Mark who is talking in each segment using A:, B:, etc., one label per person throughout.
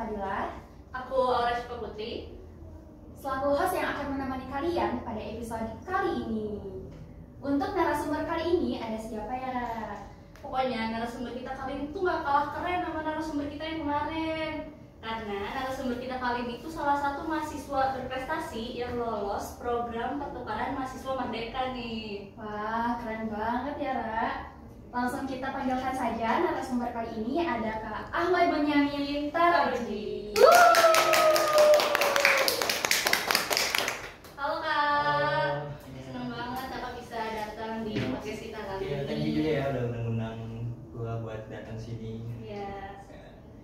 A: Fadilah.
B: Aku Aura Syifa Putri,
A: Selaku host yang akan menemani kalian pada episode kali ini. Untuk narasumber kali ini ada siapa ya?
B: pokoknya narasumber kita kali ini tuh gak kalah keren sama narasumber kita yang kemarin. Karena narasumber kita kali ini tuh salah satu mahasiswa berprestasi yang lolos program pertukaran mahasiswa Merdeka nih.
A: Wah, keren banget ya, Ra. Langsung kita panggilkan saja narasumber kali ini ada Kak Ahmad Bonyamin Taroji.
B: Halo Kak, seneng banget Kakak bisa datang di podcast kita kali
C: Iya,
B: ini.
C: thank you juga ya udah undang-undang gua buat datang sini.
B: Iya,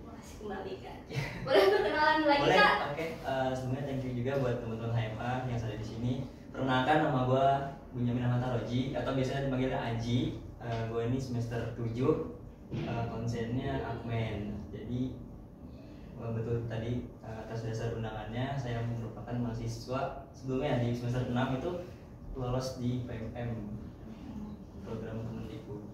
B: makasih kembali Kak. Boleh perkenalan lagi
C: Boleh?
B: Kak?
C: Oke, sebelumnya thank you juga buat teman-teman HMA yang ada di sini. Perkenalkan, nama gua Bonyamin Ahmad Taroji atau biasanya dipanggilnya Aji. Gua ini semester 7, konsennya Akmen. Jadi betul tadi atas dasar undangannya saya merupakan mahasiswa sebelumnya di semester 6 itu lolos di PMM program Kemendikbud.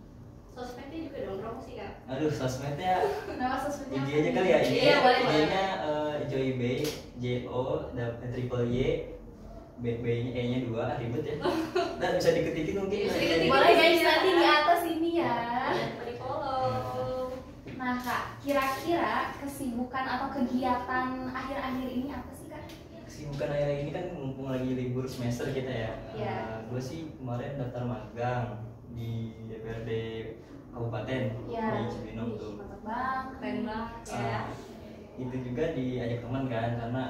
B: Sosmednya juga dong, promosi Kak.
C: Aduh, sosmednya
A: Nama sosmednya
C: IG aja kali ya.
B: Iya, boleh,
C: IG-nya Joy B, JO, triple Y, B-nya E-nya 2, ribet ya. Nah, bisa diketik mungkin.
B: Bisa diketik.
A: Boleh guys, nanti di atas ini ya.
B: Jangan lupa di follow.
A: Nah Kak, kira-kira kesibukan atau kegiatan akhir-akhir ini apa sih Kak?
C: Kesibukan akhir ini kan mumpung lagi libur semester kita ya.
A: Iya.
C: Gue sih kemarin daftar magang di DPRD Kabupaten
A: Ya,
C: di Cibinong tuh.
A: mantap banget.
B: Keren banget ya.
C: Itu juga diajak teman kan karena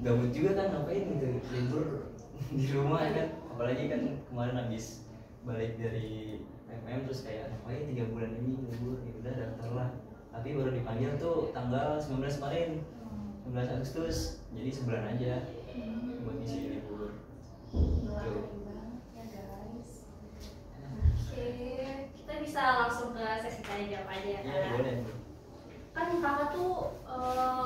C: gabut juga kan, ngapain gitu libur di rumah kan, apalagi kan kemarin habis balik dari PMM terus kayak ngapain 3 bulan ini libur, ya udah daftar lah. Tapi baru dipanggil tuh tanggal 19 kemarin, 19 Agustus, jadi sebulan aja buat ngisi libur.
A: Wah, keren banget ya guys.
B: Oke, kita bisa langsung ke sesi tanya jawab aja ya
C: Iya
B: Kak.
C: boleh.
B: Kan Kakak tuh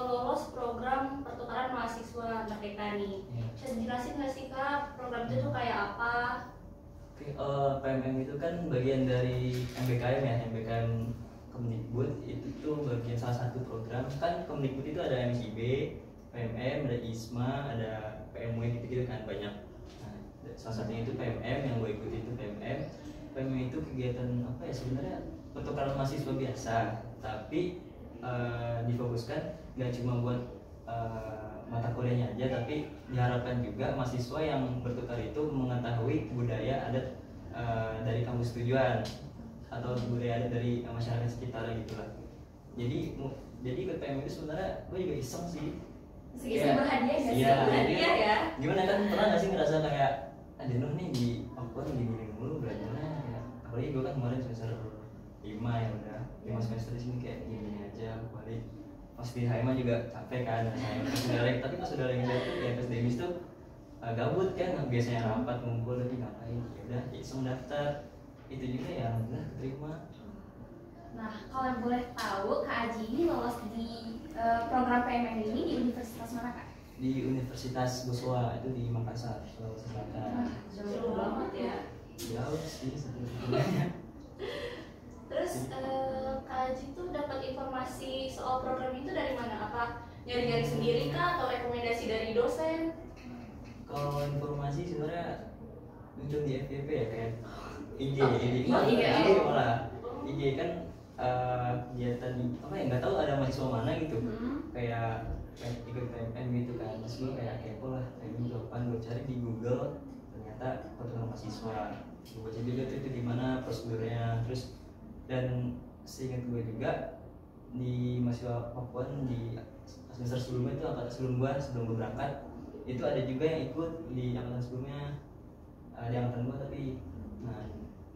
B: lolos program pertukaran mahasiswa Merdeka nih.
C: Iya.
B: Bisa dijelasin nggak sih Kak, program itu tuh kayak apa?
C: Oke, PMM itu kan bagian dari MBKM ya, MBKM Kemendikbud itu tuh bagian salah satu program. Kan Kemendikbud itu ada MSIB, PMM, ada ISMA, ada PMW gitu-gitu kan banyak. Nah, salah satunya itu PMM yang gue ikuti itu PMM. PMM itu kegiatan apa ya sebenarnya pertukaran mahasiswa biasa, tapi difokuskan nggak cuma buat mata kuliahnya aja, tapi diharapkan juga mahasiswa yang bertukar itu mengetahui budaya adat dari kampus tujuan atau budaya adat dari masyarakat sekitar gitulah. Jadi ikut PMM itu sebenarnya gue juga iseng sih.
A: Segitu berhadiah gak sih?
C: Iya.
B: Berhadiah ya.
C: Gimana kan, pernah nggak sih ngerasa kayak ada nih di Papua gini mulu belajarnya ya. Apalagi gue kan kemarin semester 5 ya udah 5 semester di sini kayak gini aja balik. Pas di HMA juga capek kan, tapi pas udah lagi tuh ya pas demis tuh gabut kan, biasanya rapat ngumpul tapi ngapain, ya udah iseng daftar, itu juga ya alhamdulillah keterima.
A: Nah, kalau boleh tahu Kak Aji ini lolos di program PMM ini di universitas mana Kak?
C: Di Universitas Goswa itu di Makassar, Sulawesi Selatan.
B: Seru banget ya.
C: Jauh sih sebenarnya.
B: Terus Kak Aji tuh dapat informasi soal program itu dari mana? Apa nyari-nyari sendiri kah atau rekomendasi dari dosen?
C: Kalau informasi sebenarnya muncul di FYP ya, kayak IG,
B: IG.
C: malah IG kan kegiatan apa ya, nggak tahu ada mahasiswa mana gitu, kayak ikut PMM gitu kan, terus gue kayak kepo lah PMM itu apaan, gue cari di Google, ternyata pertukaran mahasiswa, gue baca juga tuh itu gimana prosedurnya, terus dan seingat gue juga di mahasiswa Papua di semester sebelumnya itu angkatan sebelum gue berangkat itu ada juga yang ikut di angkatan sebelumnya, di angkatan gue tapi nah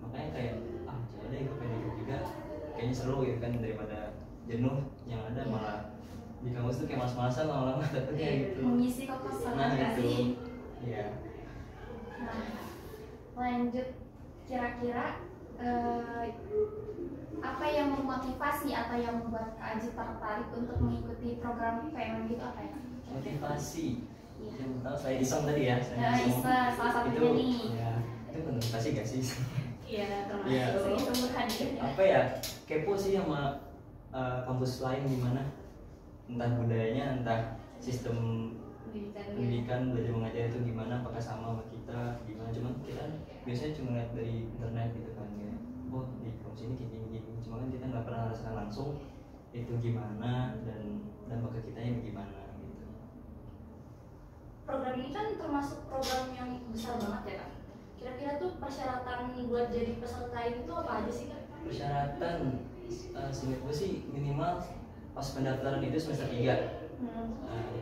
C: makanya kayak coba deh gue pengen ikut juga, kayaknya seru gitu kan daripada jenuh yang ada malah di kampus tuh kayak malas-malasan lama-lama takutnya gitu.
A: Mengisi kekosongan
C: Nah
A: nggak
C: itu
A: sih?
C: ya.
A: Nah, lanjut, kira-kira apa yang memotivasi atau yang membuat Kak Aji tertarik untuk mengikuti program PMM itu apa ya?
C: Motivasi
A: Iya.
C: yang pertama saya iseng tadi ya,
A: Salah satunya
C: itu
A: nih.
C: ya itu motivasi gak sih?
B: Iya, termasuk.
C: Iya.
A: Segitu berhadiah ya.
C: Apa ya, kepo sih sama kampus lain gimana, entah budayanya, entah sistem
B: pendidikannya.
C: pendidikan belajar mengajar itu gimana, apakah sama kita gimana. Cuman kita biasanya cuma lihat dari internet gitu kan, kayak oh di kampus ini kayak gini, cuma kan kita nggak pernah rasakan langsung itu gimana dan dampak ke kita yang gimana gitu.
B: Program ini kan termasuk program yang besar banget ya Kak. Kira-kira tuh persyaratan buat jadi peserta ini tuh apa aja sih Kak?
C: Persyaratan seingat gue sih minimal pas pendaftaran itu semester 3.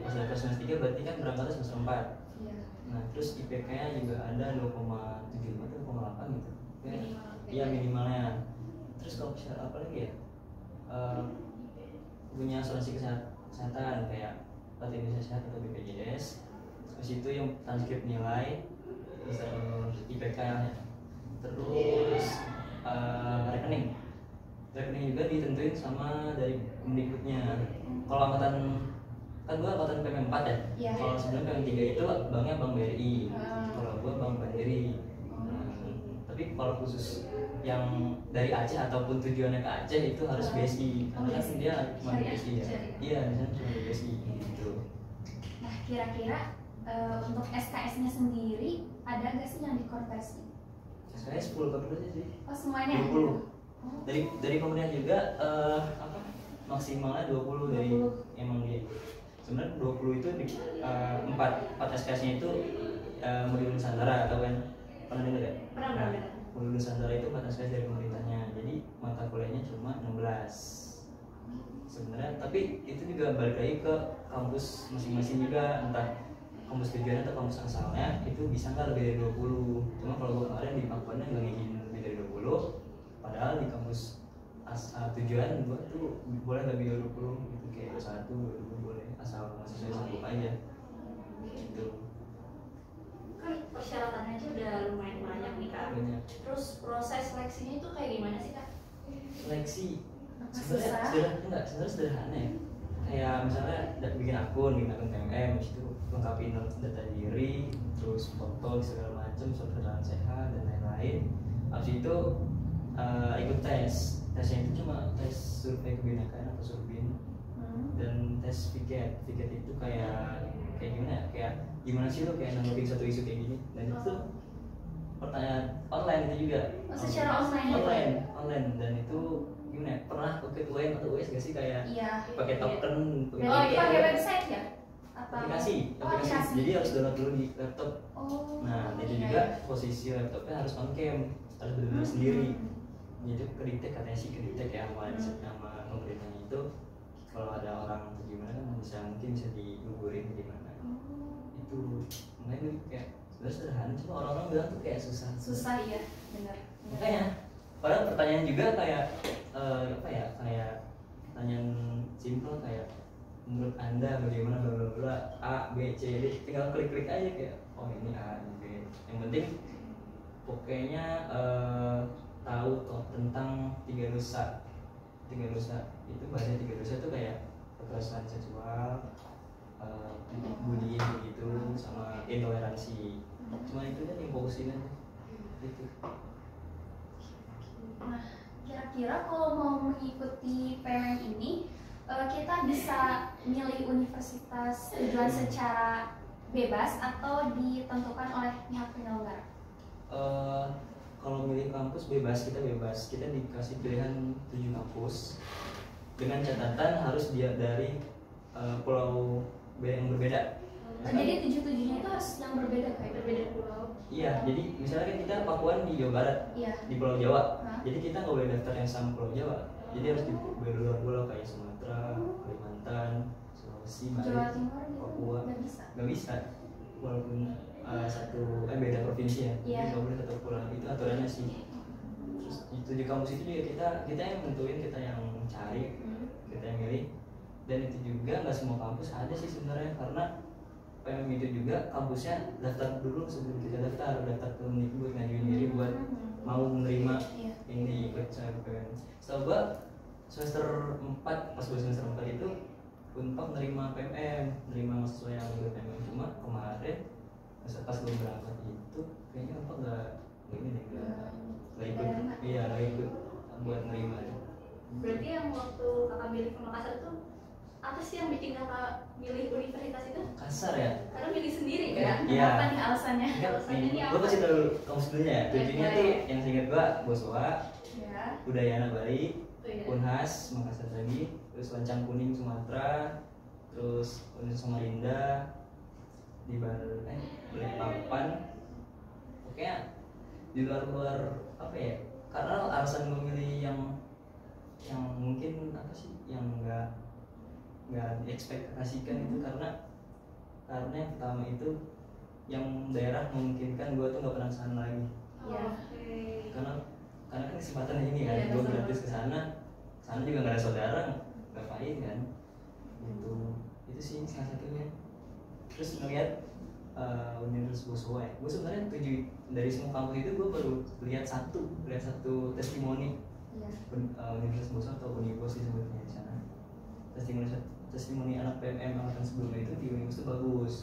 C: Pas pendaftaran semester 3 berarti kan berangkatnya semester 4.
A: Iya.
C: Nah terus IPK-nya juga ada 2,75 atau 2,8 gitu ya.
B: Minimal.
C: Iya minimalnya. Terus kalau syarat apa lagi ya, punya asuransi kesehatan kayak Partai Indonesia Sehat atau BPJS. Terus itu yang transkrip nilai, terus IPK nya, terus rekening juga ditentuin sama dari Kemdikbudnya. Kalau angkatan kan gua angkatan PM 4 ya.
A: Iya.
C: Kalau sebelum PM 3 itu banknya Bank BRI. Kalau gua Bank Mandiri. Tapi kalau khusus yang dari Aceh ataupun tujuannya ke Aceh itu harus BSI. Karena kan dia cuma di BSI ya. Iya, di sana cuma di BSI gitu.
A: Nah, kira-kira untuk SKS-nya sendiri ada nggak sih yang dikonversi?
C: Saya 10 per sih.
A: Oh, semuanya?
C: 20. Dari pemerintah juga maksimalnya 20 dari
A: 20.
C: emang dia. Sebenarnya 20 itu di 4 SKS-nya itu modul Nusantara, atau kan pernah dengar ya?
B: Pernah.
C: Modul Nusantara itu 4 SKS dari pemerintahnya. Jadi mata kuliahnya cuma 16. Sebenarnya tapi itu juga balik lagi ke kampus masing-masing juga, entah kampus tujuannya atau kampus asalnya itu bisa nggak lebih dari 20. Cuma kalau gue kemarin di Pakuannya nggak ngizinin lebih dari 20, padahal di kampus tujuan gue tuh boleh lebih dari 20 gitu, kayak 21, 22 boleh asal mahasiswa sanggup aja gitu.
B: Kan persyaratannya aja udah lumayan banyak nih Kak.
C: Banyak.
B: Terus proses seleksinya itu kayak gimana sih Kak?
C: Seleksi
A: Susah.
C: sebenarnya sederhana ya. Kayak misalnya bikin akun PMM, habis itu lengkapin data diri, terus foto segala macam, surat keterangan sehat dan lain-lain. Habis itu ikut tesnya itu cuma tes survei kebinekaan atau surbin, dan tes piket itu kayak gimana ya, kayak gimana sih lo kayak nanggepin satu isu kayak gini, dan itu pertanyaan online itu juga.
A: Secara
C: online dan itu gimana ya, pernah pakai UN atau US gak sih, kayak
A: Iya.
C: pakai token
A: Berarti pakai website ya? Apa?
C: aplikasi. Jadi harus download dulu di laptop.
A: Oh.
C: Nah itu
A: iya.
C: juga posisi laptopnya harus on cam, harus benar-benar sendiri. Jadi kedetek katanya sih, kedetek ya sama pemerintahnya itu, kalau ada orang atau gimana kan mungkin bisa digugurin gimana. Itu makanya gue kayak sebenarnya sederhana, cuma orang-orang bilang tuh kayak susah.
A: Iya, benar.
C: Makanya padahal pertanyaan juga kayak apa ya, kayak pertanyaan simpel kayak menurut anda bagaimana bla bla bla, A B C D, tinggal klik aja kayak oh ini A ini B. Yang penting pokoknya tahu tentang 3 dosa itu. Bahasa 3 dosa itu kayak kekerasan seksual, bullying gitu, sama intoleransi. Cuma itu kan yang fokusin aja gitu.
A: Nah, kira-kira kalau mau mengikuti PMM ini, kita bisa milih universitas tujuan secara bebas atau ditentukan oleh pihak penyelenggara?
C: Kalau milih kampus kita dikasih pilihan 7 kampus dengan catatan harus dia dari pulau yang berbeda.
A: Jadi 7-7-nya itu harus yang berbeda kayak
B: Berbeda pulau.
C: Iya, jadi misalnya kan kita Pakuan di Jawa Barat,
A: Iya.
C: di Pulau Jawa.
A: Hah?
C: Jadi kita nggak boleh daftar yang sama Pulau Jawa. Jadi harus di luar pulau kayak Sumatera, Kalimantan, Sulawesi,
A: Jawa
C: Bali,
A: Timur gitu
C: Papua.
A: nggak bisa.
C: Nggak bisa, walaupun beda provinsi ya.
A: Iya.
C: Jadi nggak boleh satu pulau, itu aturannya sih. Terus di kampus itu juga kita yang nentuin, kita yang cari, kita yang milih. Dan itu juga nggak semua kampus ada sih sebenarnya, karena PMM itu juga kampusnya daftar dulu sebelum kita daftar ke Kemdikbud, ngajuin diri buat mau menerima
A: Iya.
C: ini ikut PMM. Setahu gua semester 4, pas gua semester 4 itu Unpad nerima PMM, nerima mahasiswa yang ikut PMM. Cuma kemarin pas gua berangkat itu kayaknya Unpad nggak ikut buat nerima.
B: Berarti yang waktu kakak milih ke Makassar tuh apa sih yang bikin kakak milih universitas itu?
C: Kasar ya.
B: Karena milih sendiri kan?
C: Iya.
A: Apa nih alasannya?
B: Alasannya ini
C: Gue
B: apa?
C: kasih tahu kamu sebelumnya ya. Tujuannya
B: Oke.
C: tuh yang seingat gue Boswa,
A: Ya.
C: Udayana Bali,
B: Oh, iya.
C: Unhas Makassar tadi, terus Lancang Kuning Sumatera, terus Universitas Samarinda di Balikpapan. Pokoknya di luar apa ya? Karena alasan gue milih yang mungkin apa sih yang nggak diekspektasikan itu karena yang pertama itu yang daerah memungkinkan gue tuh nggak pernah kesana lagi
A: Iya.
B: Oke.
C: karena kan kesempatan ini kan
B: Iya,
C: gue
B: betul.
C: gratis kesana juga nggak ada saudara ngapain kan gitu itu sih salah satunya. Terus ngeliat Universitas Boswa ya, gue sebenarnya dari semua kampus itu gue baru lihat satu testimoni
A: Iya.
C: Universitas Boswa atau Unibos disebutnya di sana. Testimoni anak PMM angkatan sebelumnya itu di Unibos itu bagus,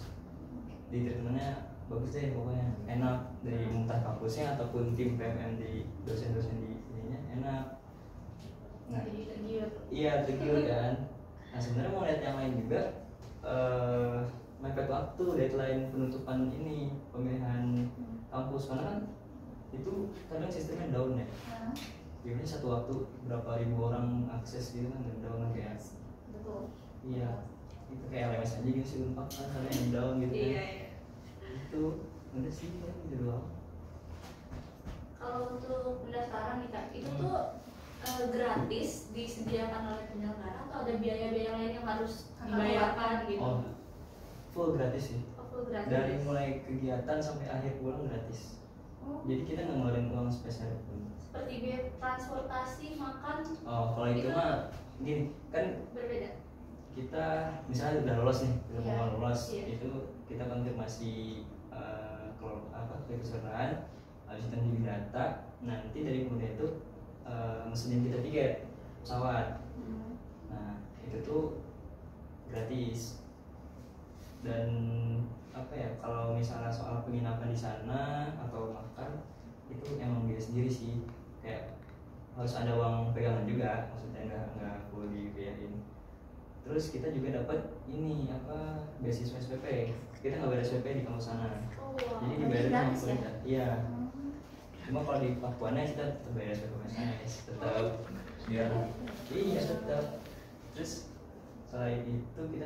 C: di treatmentnya bagus deh pokoknya, enak dari entah kampusnya ataupun tim PMM di dosen-dosen di ininya enak. Nah,
B: Jadi tergiur.
C: iya tergiur kan. Nah sebenarnya mau lihat yang lain juga, mepet waktu deadline penutupan ini pemilihan kampus karena kan itu kadang sistemnya down ya.
A: Nah,
C: Biasanya satu waktu berapa ribu orang akses gitu kan, dan down kan kayak
B: Betul.
C: iya itu kayak lemes aja gitu sih Unpad kan karena yang down gitu kan.
B: Iya, iya.
C: Itu udah sih ya, gitu doang.
B: Kalau untuk pendaftaran nih kak, itu tuh gratis disediakan oleh penyelenggara atau ada biaya-biaya lain yang harus dibayarkan gitu?
C: Oh full gratis sih,
B: Oh, full gratis.
C: dari mulai kegiatan sampai akhir pulang gratis.
A: oh,
C: Jadi kita nggak ngeluarin uang spesial pun.
B: Seperti biaya transportasi, makan
C: Oh kalau itu mah gini kan,
B: berbeda.
C: kita misalnya udah lolos nih, udah
A: Iya.
C: mau lolos,
B: Iya.
C: itu kita konfirmasi kepesertaan, habis itu nanti data, nanti dari kemudian itu mesenin kita tiket pesawat.
A: hmm.
C: Nah itu tuh gratis. Dan apa ya, kalau misalnya soal penginapan di sana atau makan itu emang dia sendiri sih, kayak harus ada uang pegangan juga, maksudnya nggak perlu dibiayain. Terus kita juga dapat ini apa, beasiswa SPP. Kita nggak bayar SPP di kampus sana,
B: Oh, wow.
C: jadi dibayar sama
A: gratis ya?
C: pemerintah. Iya.
A: Hmm.
C: Cuma kalau di Papuanya kita tetap bayar SPP SMS, tetap biar iya tetap. Terus selain itu kita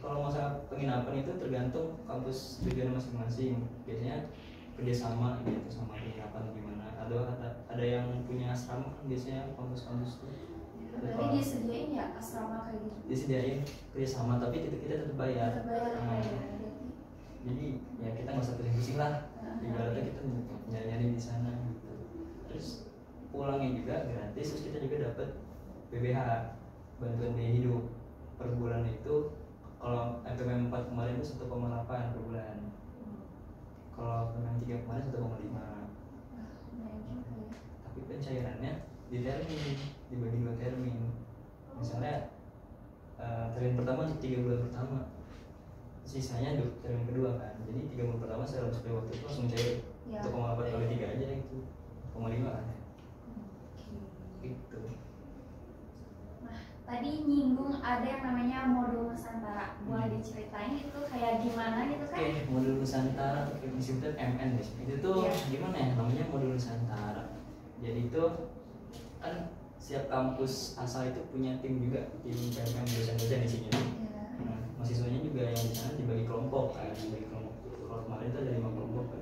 C: kalau masalah penginapan itu tergantung kampus tujuan masing-masing. Biasanya kerjasama gitu sama penginapan gimana. Ada yang punya asrama kan biasanya kampus-kampus tuh.
A: Berarti disediain ya asrama kayak gitu?
C: Disediain kerjasama tapi kita tetap bayar.
A: Terbayar
C: Nah,
A: kayak gitu.
C: jadi ya kita nggak usah pusing lah. Ibaratnya kita nyari di sana gitu. Terus pulangnya juga gratis. Terus kita juga dapat BBH, bantuan biaya hidup per bulan itu. Kalau FPM 4 kemarin itu 1,8 per bulan. Kalau FPM 3 kemarin 1,5.
A: Lumayan juga ya.
C: Tapi pencairannya di termin, dibagi 2 termin. Misalnya termin pertama untuk 3 bulan pertama, sisanya untuk termin kedua kan. Jadi 3 bulan pertama saya harus bayar waktu itu langsung cair.
A: Ya.
C: 1,8 kali 3 aja itu 1,5 kan ya.
A: Oke.
C: Gitu.
A: Tadi nyinggung ada yang namanya modul Nusantara. Boleh diceritain itu kayak gimana gitu kan?
C: Oke, modul Nusantara atau disebutkan MN guys. Itu tuh
A: Iya.
C: gimana ya namanya, modul Nusantara. Jadi itu kan setiap kampus asal itu punya tim juga, tim PMM dosen-dosen di sini.
A: Ya.
C: Nah, mahasiswanya juga yang di sana dibagi kelompok kan, dibagi kelompok. Kalau kemarin itu ada 5 kelompok kan.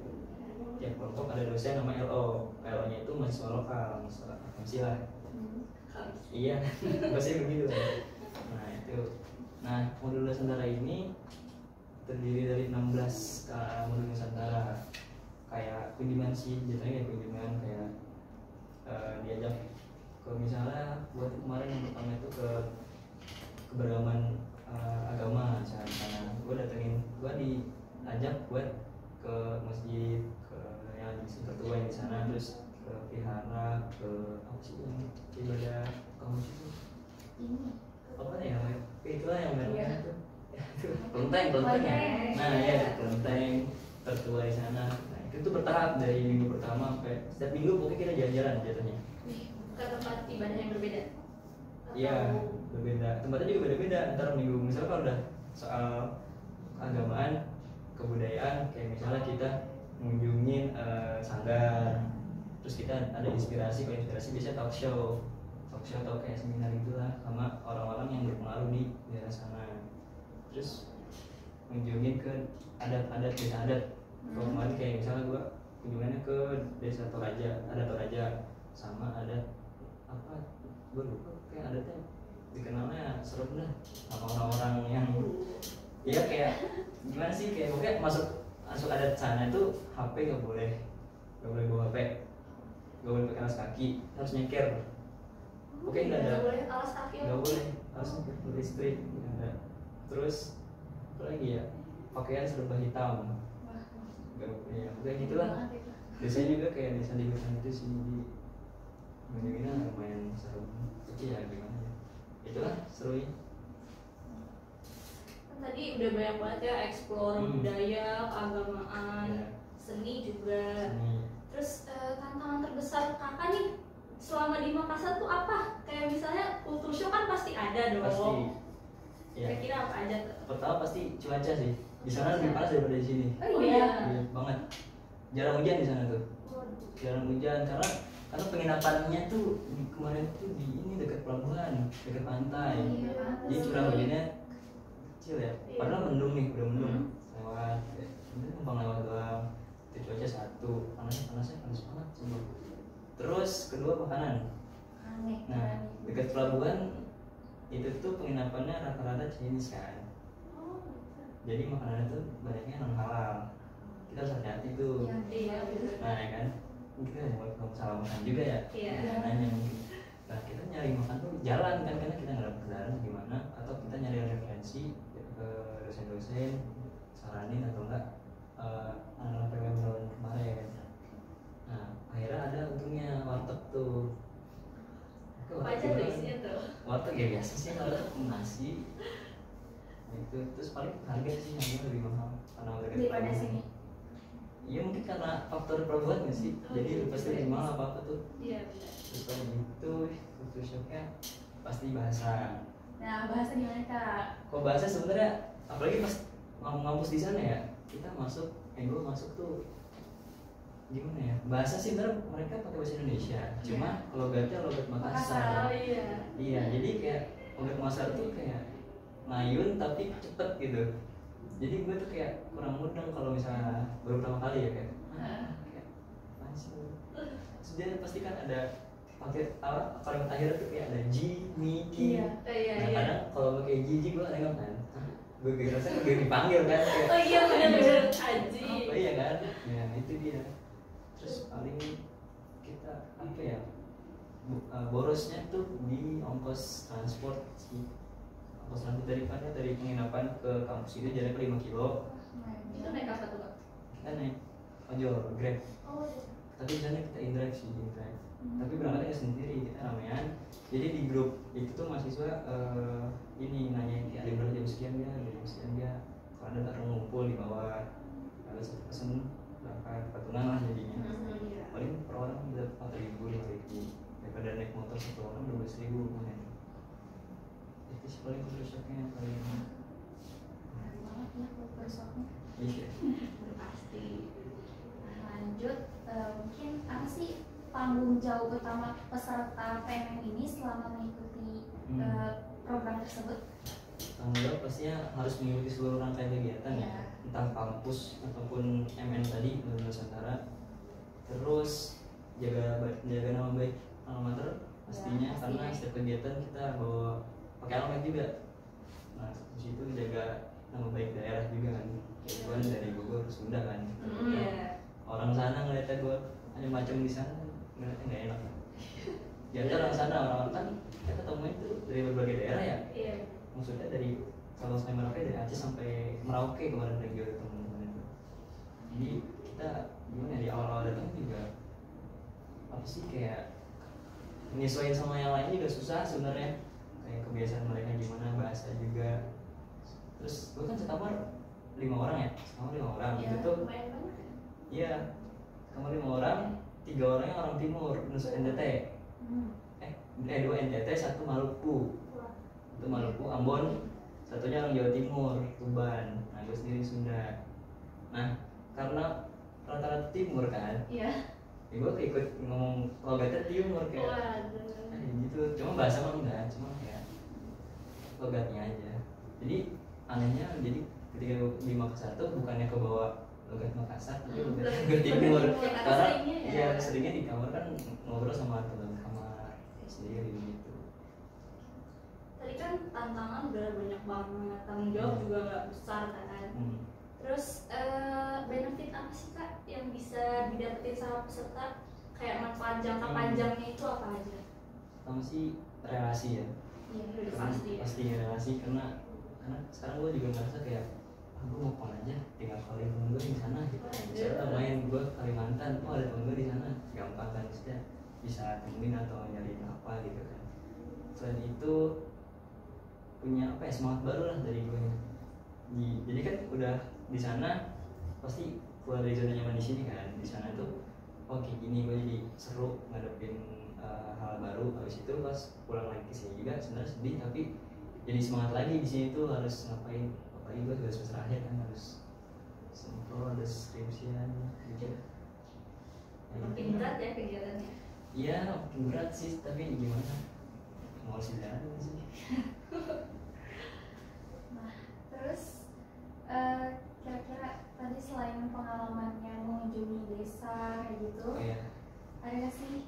C: Tiap kelompok ada dosen sama LO. LO-nya itu mahasiswa lokal, mahasiswa akamsi lah.
A: Hmm.
C: Iya, pasti begitu kan. Nah itu, modul Nusantara ini terdiri dari 16 modul Nusantara. Kayak kunjungan sih, jadinya kayak kunjungan kayak diajak ke misalnya buat kemarin yang pertama itu ke keberagaman agama misalnya. Gue diajak buat ke masjid, ke yang tertua yang di sana, terus ke vihara, ke apa sih yang ibadah kamu itu
A: Ini.
C: apa ya namanya, itulah yang merah
B: Iya.
C: itu kelenteng ya.
A: Kelenteng.
C: Nah ya kelenteng tertua di sana. Nah itu tuh bertahap dari minggu pertama sampai setiap minggu pokoknya kita jalan-jalan jatuhnya.
B: Ke tempat ibadah yang berbeda
C: Iya, berbeda. Tempatnya juga beda-beda antar minggu. Misalnya kalau udah soal keagamaan, kebudayaan, kayak misalnya kita mengunjungin sanggar, terus kita ada inspirasi. Kalau inspirasi biasanya talk show atau kayak seminar gitulah sama orang-orang yang berpengaruh di daerah sana. Terus mengunjungin ke adat-adat desa adat. Kalau kemarin kayak misalnya gua kunjungannya ke desa Toraja, ada Toraja sama adat apa? Gua lupa kayak adatnya dikenalnya serem dah sama orang-orang yang ya kayak gimana sih, kayak pokoknya masuk adat sana itu HP nggak boleh bawa HP, nggak boleh pakai alas kaki, harus nyeker. Oke, nggak ada,
B: boleh alas kaki,
C: nggak boleh alas nyeker listrik, nggak ada. Terus apa lagi ya, pakaian serba hitam, nggak ya kayak gitulah. Biasanya juga kayak desa di hutan itu sih di Mina lumayan seru, tapi ya gimana ya, itulah serunya.
B: Tadi udah banyak banget ya explore budaya, keagamaan,
C: Ya.
B: seni juga.
C: Seni.
B: Terus tantangan terbesar kakak nih selama di Makassar tuh apa? Kayak misalnya kultur show kan pasti ada dong.
C: Pasti. Ya.
B: Kira-kira apa aja tuh?
C: Pertama pasti cuaca sih. Di sana lebih panas daripada di sini.
B: Oh iya.
C: Iya banget. Jarang hujan di sana tuh. Jarang hujan karena penginapannya tuh kemarin tuh di ini dekat pelabuhan, dekat pantai. Jadi curah hujannya kecil ya. Padahal mendung nih, udah mendung. Lewat, ini numpang lewat doang. Itu cuaca satu, panasnya panas banget semua. Terus kedua makanan. Nah, dekat pelabuhan itu tuh penginapannya rata-rata Chinese kan. Jadi makanannya tuh banyaknya non halal. Kita harus hati-hati tuh.
B: Iya.
C: Nah ya kan, kita nggak salah makan juga ya.
B: Iya.
C: Nanya mungkin. Nah kita nyari makan tuh jalan kan, karena kita nggak ada kendaraan gimana, atau kita nyari referensi ke dosen-dosen, saranin atau enggak anak PKM tahun kemarin. Nah akhirnya ada untungnya warteg tuh.
B: Apa aja tuh isinya tuh?
C: Warteg ya biasa sih, kalau nasi itu, terus paling harga sih yang lebih mahal karena mereka
A: daripada sini.
C: Iya mungkin karena faktor pelabuhan nggak sih, jadi pasti lebih mahal apa tuh.
B: Iya benar.
C: Terus kalau gitu kultur shocknya pasti bahasa.
A: Nah, bahasa gimana kak?
C: Kok bahasa sebenarnya apalagi pas ngampus di sana ya, kita masuk, gue masuk tuh gimana ya, bahasa sih sebenarnya mereka pakai bahasa Indonesia, cuma logatnya logat Makassar.
B: Iya.
C: Iya, jadi kayak logat Makassar tuh kayak ngayun tapi cepet gitu. Jadi gue tuh kayak kurang mudeng kalau misalnya baru pertama kali ya kayak apaan sih lu? Terus dia pasti kan ada pakai kalimat akhirnya tuh kayak ada ji, mi, ki.
B: Iya.
C: Nah kadang kalau pakai ji gue nengok kan, gue ngerasa gue dipanggil kan kayak,
B: Oh iya benar-benar Aji.
C: oh iya kan, ya itu dia. Terus paling kita apa ya, borosnya tuh di ongkos transport sih. Ongkos transport dari penginapan ke kampus itu jaraknya 5 kilo.
B: Itu naik apa tuh kak?
C: Kita naik ojol, grab.
B: Oh iya.
C: Tapi di sana kita in-drive sih, in-drive. Tapi berangkatnya sendiri, kita ramean. Jadi di grup itu tuh mahasiswa ini nanyain ada yang berapa jam sekian ya, kalau ada bareng ngumpul di bawah, ada satu pesen berangkat patungan lah jadinya. Paling per orang bisa 4.000, 5.000 daripada naik motor satu orang 12.000 lumayan. Itu sih paling kultur shocknya paling.
A: Banget ya kultur shocknya.
C: Iya.
B: Pasti.
A: Lanjut, mungkin apa sih tanggung jawab utama peserta PMM ini selama mengikuti program tersebut?
C: Tanggung jawab pastinya harus mengikuti seluruh rangkaian kegiatan ya, entah kampus ataupun MN tadi Nusantara. Terus jaga nama baik almater pastinya, karena setiap kegiatan kita bawa pakai alamat juga. Nah di situ jaga nama baik daerah juga kan. Kayak gue dari Bogor ke Sunda kan. Orang sana ngeliatnya gue ada macam di sana, ngeliatnya nggak enak. Jadi orang sana, orang kan kita ketemu itu dari berbagai daerah ya.
B: Iya.
C: Maksudnya dari Sabang sampai Merauke, dari Aceh sampai Merauke kemarin region teman-teman itu. Jadi kita gimana di awal-awal datang juga apa sih kayak menyesuaikan sama yang lain juga susah sebenarnya, kayak kebiasaan mereka gimana, bahasa juga. Terus gue kan sekamar 5 orang ya, sekamar 5 orang itu tuh. Iya, kamar 5 orang, 3 orangnya orang timur, Nusa NTT. dua NTT, satu Maluku. Itu Maluku, Ambon, satunya orang Jawa Timur, Tuban. Nah gue sendiri Sunda. Nah karena rata-rata Timur kan,
B: Iya.
C: ya gue ikut ngomong logatnya Timur kayak gitu. Cuma bahasa mah enggak, cuma kayak logatnya aja. Jadi anehnya, jadi ketika gue di Makassar tuh bukannya ke bawah logat Makassar, tapi logat Timur. Karena ya seringnya di kamar kan ngobrol sama teman kamar sendiri gitu.
B: Tadi kan tantangan udah banyak banget, tanggung jawab juga nggak besar kan. Terus benefit apa sih Kak yang bisa didapetin sama peserta? Kayak manfaat jangka panjangnya itu apa aja?
C: Pertama sih relasi ya.
B: Iya,
C: Pasti relasi, karena sekarang gue juga ngerasa kayak gue mau pulang aja, tinggal kali temen gue di sana gitu. Misalnya main gue ke Kalimantan, ada temen gue di sana, gampang kan, maksudnya bisa temuin atau nyariin apa gitu kan. Selain itu punya apa ya, semangat baru lah dari gue. Jadi kan udah di sana pasti keluar dari zona nyaman di sini kan. Di sana tuh oke gini gue jadi seru ngadepin hal baru. Habis itu pas pulang lagi ke sini juga sebenarnya sedih, tapi jadi semangat lagi di sini tuh harus ngapain. Apalagi gue juga semester akhir kan, harus sempro, ada skripsian gitu.
B: Makin berat ya kegiatannya?
C: Iya makin berat sih, tapi gimana, mau harus jalan sih.
A: Nah, terus kira-kira tadi selain pengalamannya mengunjungi desa kayak gitu, ada nggak sih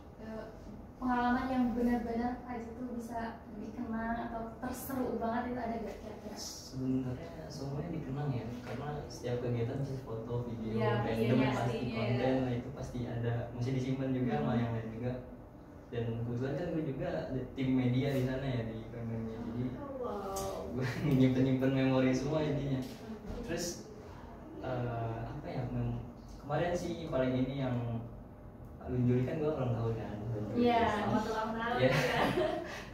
A: pengalaman yang benar-benar aja tuh bisa dikenang atau terseru banget, itu ada gak kira-kira?
C: Sebenarnya semuanya dikenang ya, karena setiap kegiatan bisa foto, video,
B: ya,
C: random
B: iya,
C: pasti
B: iya,
C: konten, nah itu pasti ada, masih disimpan juga sama yang lain juga. Dan kebetulan kan gue juga ada tim media di sana ya, di PMM-nya, jadi gue nyimpen memori semua intinya. Terus apa ya, kemarin sih paling ini yang bulan Juli kan gue ulang tahun kan.
B: Iya, selamat ulang tahun ya.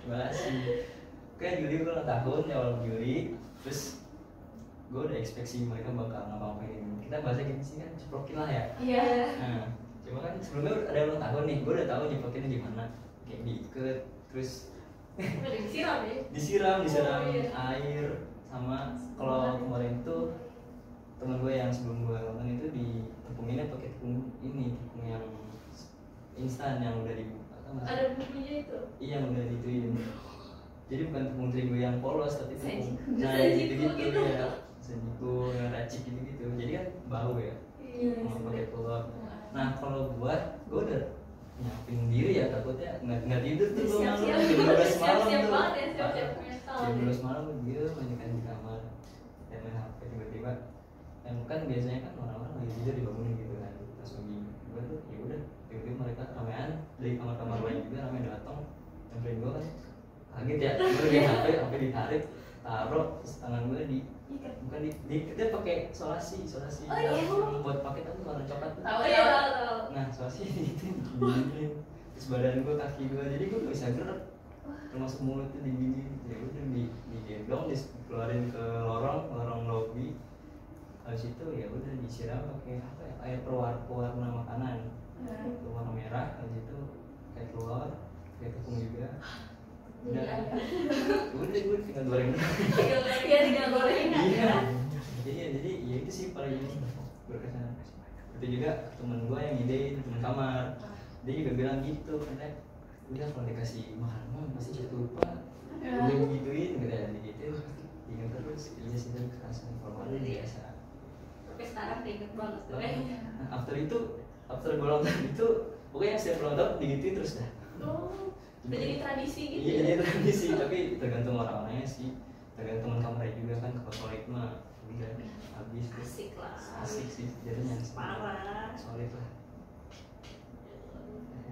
C: Terima kasih. Kayak Juli gue ulang tahun, ya awal Juli. Terus gue udah ekspektasi mereka bakal ngapa-ngapain. Kita bahasa gini sih kan, ceplokin lah ya.
B: Iya.
C: Nah, cuma kan sebelumnya ada ulang tahun nih, gue udah tahu nyeplokinnya gimana. Kayak diikat, terus
B: disiram ya?
C: disiram
B: Oh, iya.
C: air sama, kalau kemarin tuh temen gue yang sebelum gue nonton itu ditepunginnya pakai tepung ini, tepung yang instan yang udah
B: ada bumbunya itu?
C: Iya, udah dituin. Jadi bukan tepung terigu yang polos, tapi tepung
B: Sajiku
C: gitu ya, sajiku yang racik gitu. Jadi kan bau ya, mau pakai telur. Nah kalau gue udah nyiapin diri ya, takutnya nggak tidur tuh gue malam, jam 12 malam
B: siap
C: tuh.
B: banget ya, siap-siap mental.
C: Jam 12 malam gitu, banyakan di kamar dan main HP, tiba-tiba yang kan biasanya kan orang-orang lagi tidur dibangunin gitu kan, pas pagi gue tuh ya udah, tiba-tiba mereka ramean dari kamar-kamar lain juga ramai datang, nyamperin gue kan kaget ya, gue lagi HP ditarik, taruh, terus tangan gue bukan diikatnya pakai solasi yang buat pakai tapi warna coklat tuh.
B: Tahu ya, tahu.
C: Nah solasi gitu, terus badan gue, kaki gue, jadi gue gak bisa gerak, termasuk mulutnya digini. Ya udah digendong, dikeluarin ke lorong lobby. Habis itu ya udah disiram pakai apa ya, air pewarna makanan, warna merah. Habis itu kayak keluar, kayak tepung juga. Udah gue tinggal goreng.
B: Tinggal goreng aja.
C: Iya, jadi ya itu sih paling berkesan. Itu juga temen gue yang ide, temen kamar, dia juga bilang gitu, karena udah kalau dikasih makan pasti cepat lupa. Udah digituin, gitu ingat terus. Iya sih, itu kekerasan formal biasa.
B: Sampai sekarang inget banget tuh.
C: Nah, after gue ulang tahun itu, pokoknya setiap ulang tahun digituin terus dah.
B: Udah jadi tradisi gitu.
C: Iya, jadi tradisi, tapi tergantung orang-orangnya sih, tergantung teman kamarnya juga kan. Kalau solid mah udah habis tuh. Asik sih jadinya,
B: parah,
C: solid lah.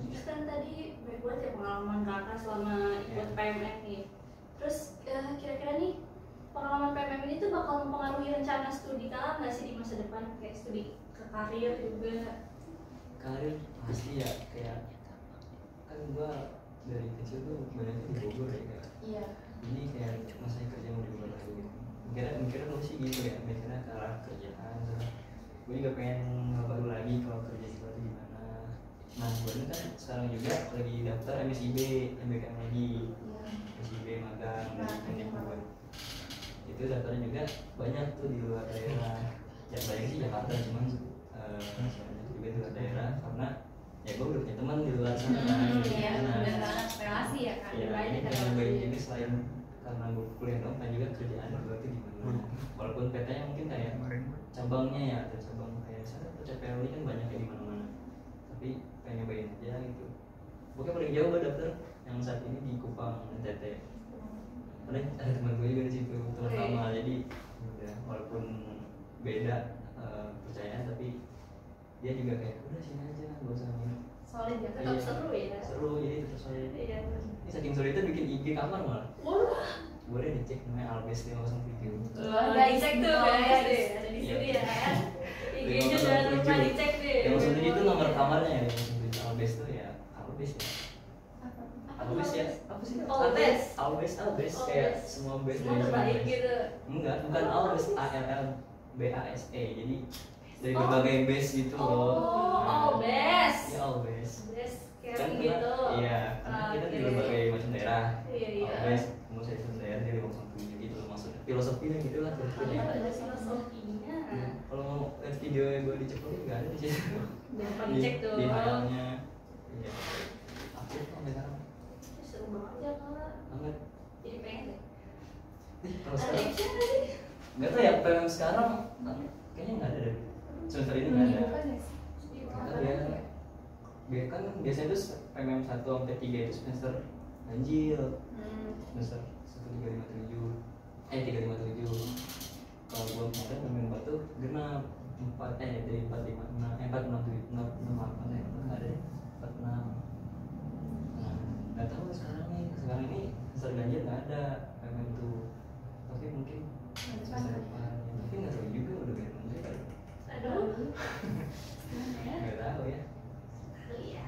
B: Terus kan tadi banyak banget ya pengalaman kakak selama ikut PMM nih. Terus kira-kira nih pengalaman PMM ini tuh bakal mempengaruhi rencana studi kakak nggak sih di masa depan, kayak studi ke karir juga?
C: Karir pasti ya, kayak kan gua dari kecil tuh banyaknya di Bogor ya kak.
A: Iya.
C: Jadi kayak masa kerja mau di luar lagi gitu. Mikirnya lu sih gitu ya, mikirnya ke arah kerjaan. Gue juga pengen ngebaru lagi kalau kerja di luar gimana. Nah kebetulan kan sekarang juga lagi daftar MSIB, MBKM lagi, MSIB magang dari Kemdikbud. Itu daftarnya juga banyak tuh di luar daerah. Yang banyak sih Jakarta, cuman banyak juga di luar daerah karena ya gue udah punya teman di luar sana.
A: Iya, benar banget relasi ya kan.
C: Iya,
A: Banyak
C: ini
A: relasi.
C: baik ini selain karena gue kuliah dong, kan juga kerjaan gue tuh di mana. Walaupun PT-nya mungkin kayak cabangnya ya, ada cabang kayak misalnya CPL ini kan banyak ya di mana-mana. Tapi pengen nyobain aja gitu. Pokoknya paling jauh gue daftar yang saat ini di Kupang NTT. Karena ada teman gue juga di situ, teman lama. Jadi udah walaupun beda percayaan tapi dia juga kayak udah sini aja gak usah ini.
B: Solid ya, tetap seru ya.
C: Seru jadi terus saya.
B: Iya.
C: Ini saking solidnya bikin IG kamar malah.
B: Wah,
C: Boleh dicek namanya Albes 507.
B: dicek tuh guys deh, ada di sini ya. IG-nya jangan lupa dicek deh.
C: Yang maksudnya itu nomor kamarnya ya, yang Albes tuh ya Albes ya. Albes ya, apa sih?
B: Albes.
C: Albes kayak semua base
B: Semua terbaik
C: Albes.
B: gitu.
C: Enggak, bukan Albes, ALLBASE. Jadi dari berbagai base gitu loh.
B: Albes.
C: Ya Albes.
B: Albes kayak
C: Kan
B: gitu.
C: iya, karena kita di berbagai macam daerah.
B: Iya.
C: Albes, kamu saya daerah dari 507 gitu maksudnya. Filosofinya gitu lah filosofinya.
B: Ada filosofinya.
C: Kalau mau lihat video yang gue diceplok nggak ada di situ.
B: Jangan lupa dicek tuh.
C: Di filenya. Iya. Aktif sampai sekarang.
B: Seru banget ya Kak.
C: Banget.
B: Jadi pengen deh.
C: Kalau
B: Ada
C: sekarang
B: action nggak sih?
C: nggak tahu ya film sekarang kayaknya nggak ada deh. Semester ini nggak ada. Nggak tahu ya. Kan biasanya tuh PMM 1 sampai 3 itu semester ganjil. Semester 1357. 357. Kalau gua kemarin PMM 4 tuh genap 4 dari 456 467 668 ya nggak ada 46. Nah nggak tahu sekarang ini semester ganjil nggak ada PMM tuh, tapi mungkin semester depan ya, tapi nggak tahu juga udah kayak mana kali.
B: Aduh.
C: Nggak tahu ya.
B: Iya.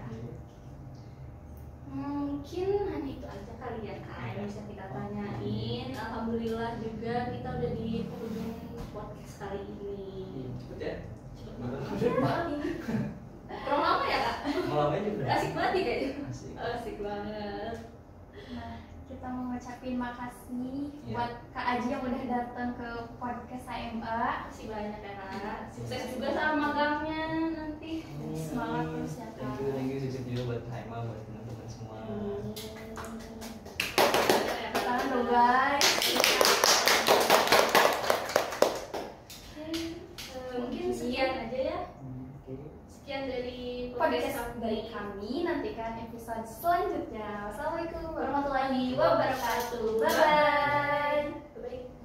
B: Mungkin hanya itu aja kali ya Kak yang bisa kita tanyain. Alhamdulillah juga kita udah di penghujung podcast kali ini.
C: Cepet ya.
B: Cepet banget ini. Kurang lama ya Kak?
C: Malam aja udah.
B: Asik banget nih kayaknya.
C: Asik.
B: Asik banget.
A: Nah, kita mau ngucapin makasih
C: Iya.
A: buat Kak Aji yang udah datang ke podcast HMA.
B: Makasih banyak ya Kak. Sukses juga sama magangnya nanti.
A: Semangat terus ya, Kak.
C: Thank you sukses juga buat Haima, buat teman-teman semua.
A: Tangan dong guys.
B: Mungkin sekian aja ya.
C: Oke.
B: Sekian dari
A: Podcast dari kami, nantikan episode selanjutnya. Wassalamualaikum warahmatullahi wabarakatuh. Bye bye.
B: Bye.